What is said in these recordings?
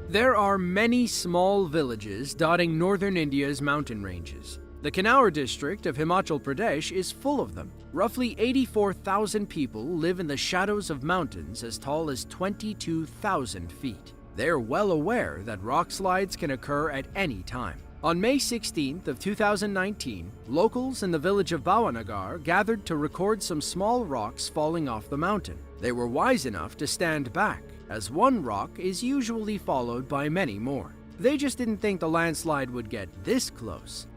There are many small villages dotting northern India's mountain ranges. The Kinnaur district of Himachal Pradesh is full of them. Roughly 84,000 people live in the shadows of mountains as tall as 22,000 feet. They're well aware that rock slides can occur at any time. On May 16th of 2019, locals in the village of Bhavanagar gathered to record some small rocks falling off the mountain. They were wise enough to stand back, as one rock is usually followed by many more. They just didn't think the landslide would get this close.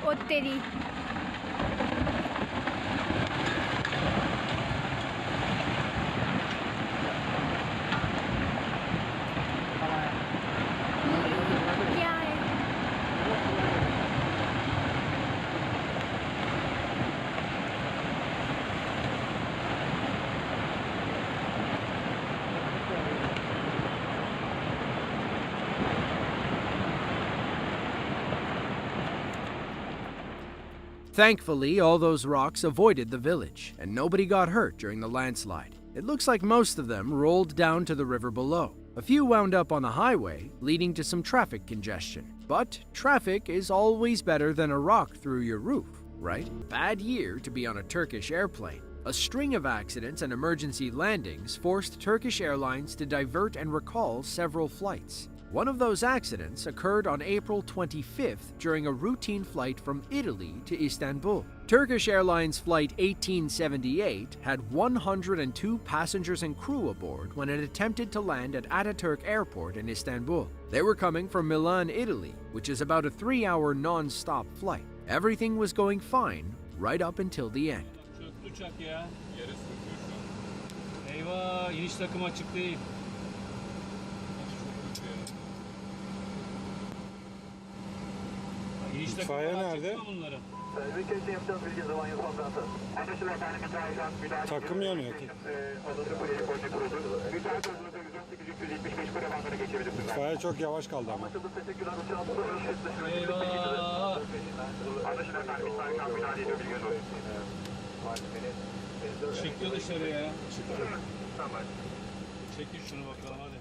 ओ तेरी क्या है Thankfully, all those rocks avoided the village, and nobody got hurt during the landslide. It looks like most of them rolled down to the river below. A few wound up on the highway, leading to some traffic congestion. But traffic is always better than a rock through your roof, right? Bad year to be on a Turkish airplane. A string of accidents and emergency landings forced Turkish Airlines to divert and recall several flights. One of those accidents occurred on April 25th during a routine flight from Italy to Istanbul. Turkish Airlines Flight 1878 had 102 passengers and crew aboard when it attempted to land at Ataturk Airport in Istanbul. They were coming from Milan, Italy, which is about a 3-hour non-stop flight. Everything was going fine right up until the end. Çöktü uçak ya. Yere sürtüyor şu an. Eyvah, iniş takımı açık değil. İtfaiye nerede? Takım yanıyor. İtfaiye çok yavaş kaldı ama. Eyvah! Çıktı dışarıya. Çekin şunu bakalım hadi.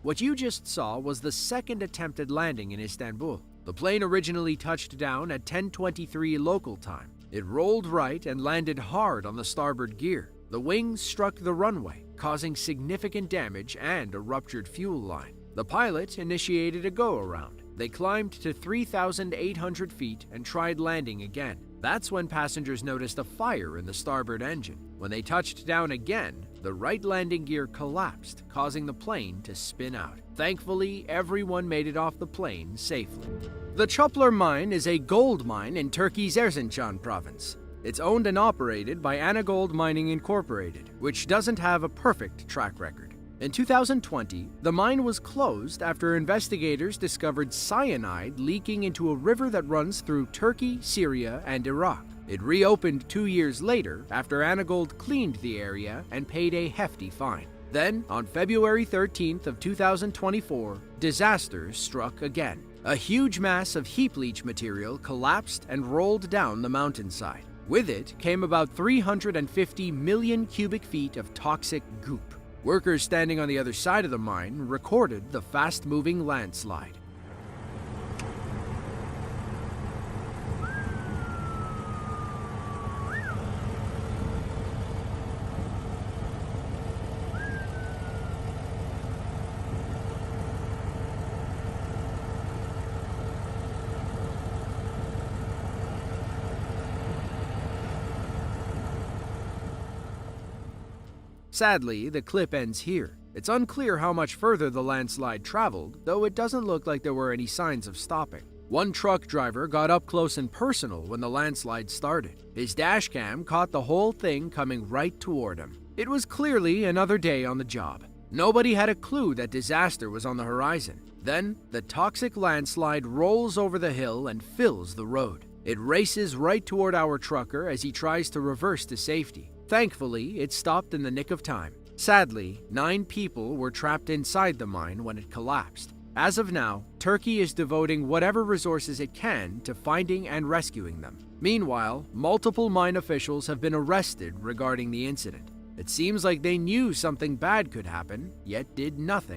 What you just saw was the second attempted landing in Istanbul. The plane originally touched down at 10:23 local time. It rolled right and landed hard on the starboard gear. The wings struck the runway, causing significant damage and a ruptured fuel line. The pilot initiated a go-around. They climbed to 3,800 feet and tried landing again. That's when passengers noticed a fire in the starboard engine. When they touched down again, the right landing gear collapsed, causing the plane to spin out. Thankfully, everyone made it off the plane safely. The Çöpler mine is a gold mine in Turkey's Erzincan province. It's owned and operated by Anagold Mining Incorporated, which doesn't have a perfect track record. In 2020, the mine was closed after investigators discovered cyanide leaking into a river that runs through Turkey, Syria, and Iraq. It reopened 2 years later after Anagold cleaned the area and paid a hefty fine. Then, on February 13th of 2024, disaster struck again. A huge mass of heap leach material collapsed and rolled down the mountainside. With it came about 350 million cubic feet of toxic goop. Workers standing on the other side of the mine recorded the fast-moving landslide. Sadly, the clip ends here. It's unclear how much further the landslide traveled, though it doesn't look like there were any signs of stopping. One truck driver got up close and personal when the landslide started. His dashcam caught the whole thing coming right toward him. It was clearly another day on the job. Nobody had a clue that disaster was on the horizon. Then, the toxic landslide rolls over the hill and fills the road. It races right toward our trucker as he tries to reverse to safety. Thankfully, it stopped in the nick of time. Sadly, 9 people were trapped inside the mine when it collapsed. As of now, Turkey is devoting whatever resources it can to finding and rescuing them. Meanwhile, multiple mine officials have been arrested regarding the incident. It seems like they knew something bad could happen, yet did nothing